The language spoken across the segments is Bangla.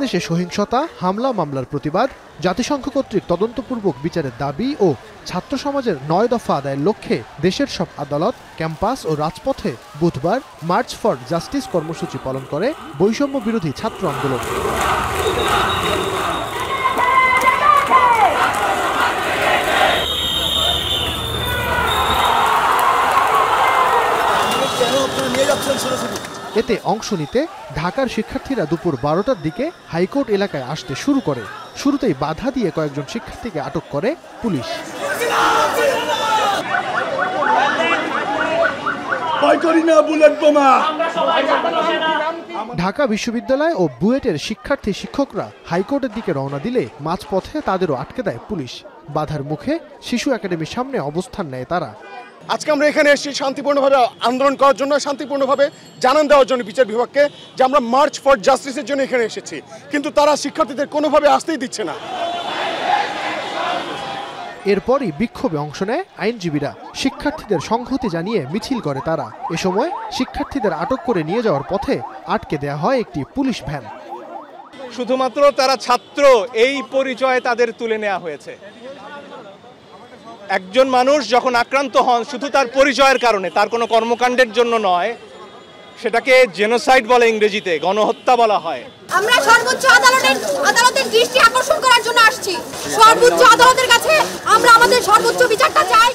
বাংলাদেশে সহিংসতা, হামলা মামলার প্রতিবাদ, জাতিসংঘ কর্তৃক তদন্তপূর্বক বিচারের দাবি ও ছাত্র সমাজের ৯ দফা আদায়ের লক্ষ্যে দেশের সব আদালত, ক্যাম্পাস ও রাজপথে বুধবার মার্চ ফর জাস্টিস কর্মসূচি পালন করে বৈষম্য বিরোধী ছাত্র আন্দোলন। এতে অংশ নিতে ঢাকার শিক্ষার্থীরা দুপুর ১২টার দিকে হাইকোর্ট এলাকায় আসতে শুরু করে। শুরুতেই বাধা দিয়ে কয়েকজন শিক্ষার্থীকে আটক করে পুলিশ। ঢাকা বিশ্ববিদ্যালয় ও বুয়েটের শিক্ষার্থী শিক্ষকরা হাইকোর্টের দিকে রওনা দিলে মাঝপথে তাদেরও আটকে দেয় পুলিশ। বাধার মুখে শিশু একাডেমির সামনে অবস্থান নেয় তারা। আজকে আমরা এখানে এসেছি শান্তিপূর্ণভাবে আন্দোলন করার জন্য, শান্তিপূর্ণভাবে জানান দেওয়ার জন্য বিচার বিভাগকে যে আমরা মার্চ ফর জাস্টিসের জন্য এখানে এসেছি, কিন্তু তারা শিক্ষার্থীদের কোনোভাবে আসতেই দিচ্ছে না। এরপরই বিক্ষোভে অংশ নেয় আইনজীবীরা। শিক্ষার্থীদের সংহতি জানিয়ে মিছিল করে তারা। এ সময় শিক্ষার্থীদের আটক করে নিয়ে যাওয়ার পথে আটকে দেয়া হয় একটি পুলিশ ভ্যান। শুধুমাত্র তারা ছাত্র এই পরিচয়ে তাদের তুলে নেওয়া হয়েছে। একজন মানুষ যখন আক্রান্ত হন শুধু তার পরিচয়ের কারণে, তার কোনো কর্মকাণ্ডের জন্য নয়, সেটাকে জেনোসাইড বলে, ইংরেজিতে গণহত্যা বলা হয়। আমরা সর্বোচ্চ আদালতের দৃষ্টি আকর্ষণ করার জন্য আসছি। সর্বোচ্চ আদালতের কাছে আমরা আমাদের সর্বোচ্চ বিচারটা চাই।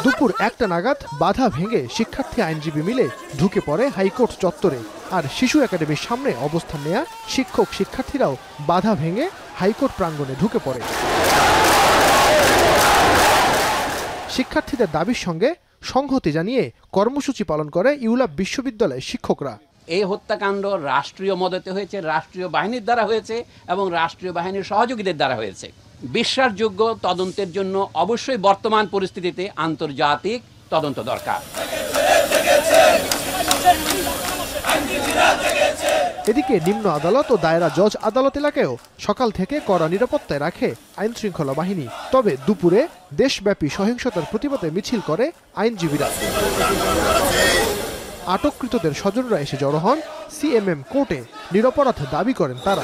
দুপুর ১টা নাগাদ বাধা ভেঙে শিক্ষার্থী আইনজীবী মিলে ঢুকে পড়ে হাইকোর্ট চত্বরে। আর শিশু একাডেমির সামনে অবস্থান নেয়া শিক্ষক শিক্ষার্থীরাও বাধা ভেঙে হাইকোর্ট প্রাঙ্গণে ঢুকে পড়ে। শিক্ষার্থীদের দাবির সঙ্গে সংহতি জানিয়ে কর্মসূচি পালন করে ইউলাব বিশ্ববিদ্যালয়ের শিক্ষকরা। এই হত্যাকাণ্ড রাষ্ট্রীয় মদতে হয়েছে, রাষ্ট্রীয় বাহিনীর দ্বারা হয়েছে এবং রাষ্ট্রীয় বাহিনীর সহযোগীদের দ্বারা হয়েছে। বিশ্বাসযোগ্য তদন্তের জন্য অবশ্যই বর্তমান পরিস্থিতিতে আন্তর্জাতিক তদন্ত দরকার। এদিকে নিম্ন আদালত ও দায়রা জজ আদালত এলাকায়ও সকাল থেকে কড়া নিরাপত্তায় রাখে আইন শৃঙ্খলা বাহিনী। তবে দুপুরে দেশব্যাপী সহিংসতার প্রতিবাদে মিছিল করে আইনজীবীরা। আটককৃতদের স্বজনরা এসে জড়ো হন সিএমএম কোর্টে। নিরপরাধ দাবি করেন তারা।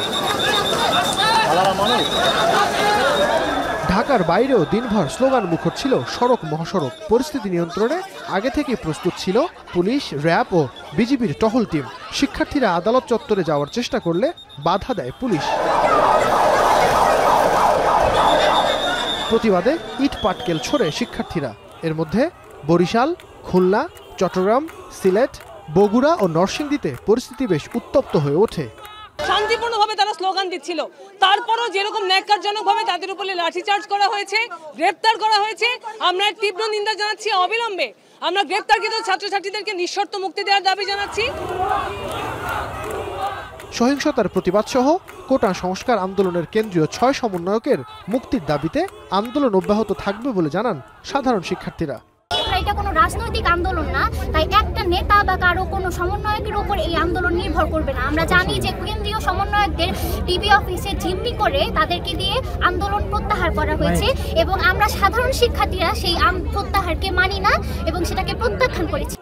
ঢাকার বাইরেও দিনভর স্লোগান মুখর ছিল সড়ক মহাসড়ক। পরিস্থিতি নিয়ন্ত্রণে আগে থেকেই প্রস্তুত ছিল পুলিশ, র্যাব ও বিজিবির টহল টিম। শিক্ষার্থীরা আদালত চত্বরে যাওয়ার চেষ্টা করলে বাধা দেয় পুলিশ। প্রতিবাদে ইট পাটকেল ছোড়ে শিক্ষার্থীরা। এর মধ্যে বরিশাল, খুলনা, চট্টগ্রাম, সিলেট, বগুড়া ও নরসিংদীতে পরিস্থিতি বেশ উত্তপ্ত হয়ে ওঠে। শান্তিপূর্ণভাবে তারা স্লোগান দিচ্ছিল, তারপরও যেরকম ন্যাক্কারজনকভাবে তাদের উপরে লাঠিচার্জ করা হয়েছে, গ্রেপ্তার করা হয়েছে। আমরা তীব্র নিন্দা জানাচ্ছি। অবিলম্বে আমরা গ্রেপ্তারকৃত ছাত্রছাত্রীদেরকে নিঃশর্ত মুক্তি দেওয়ার দাবি জানাচ্ছি। সহিংসতার প্রতিবাদ সহ কোটা সংস্কার আন্দোলনের কেন্দ্রীয় ৬ সমন্বয়কের মুক্তির দাবিতে আন্দোলন অব্যাহত থাকবে বলে জানান সাধারণ শিক্ষার্থীরা। এটা কোনো রাজনৈতিক আন্দোলন না, তাই একটা নেতা বা কারো কোনো সমন্বয়কের উপর এই আন্দোলন নির্ভর করবে না। আমরা জানি যে কেন্দ্রীয় সমন্বয়কদের টিভি অফিসে জিম্মি করে তাদেরকে দিয়ে আন্দোলন প্রত্যাহার করা হয়েছে এবং আমরা সাধারণ শিক্ষার্থীরা সেই প্রত্যাহারকে মানি না এবং সেটাকে প্রত্যাখ্যান করেছি।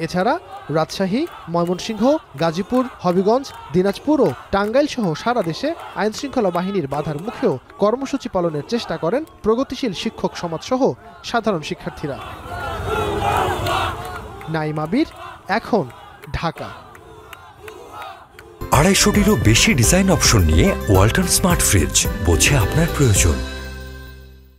এছাড়া রাজশাহী, ময়মনসিংহ, গাজীপুর, হবিগঞ্জ, দিনাজপুর ও টাঙ্গাইল সহ সারা দেশে আইনশৃঙ্খলা বাহিনীর বাধার মুখেও কর্মসূচি পালনের চেষ্টা করেন প্রগতিশীল শিক্ষক সমাজ সহ সাধারণ শিক্ষার্থীরা। নাঈম আবির, এখন, ঢাকা। ২৫০টিরও বেশি ডিজাইন অপশন নিয়ে ওয়ালটন স্মার্ট ফ্রিজ, বোঝে আপনার প্রয়োজন।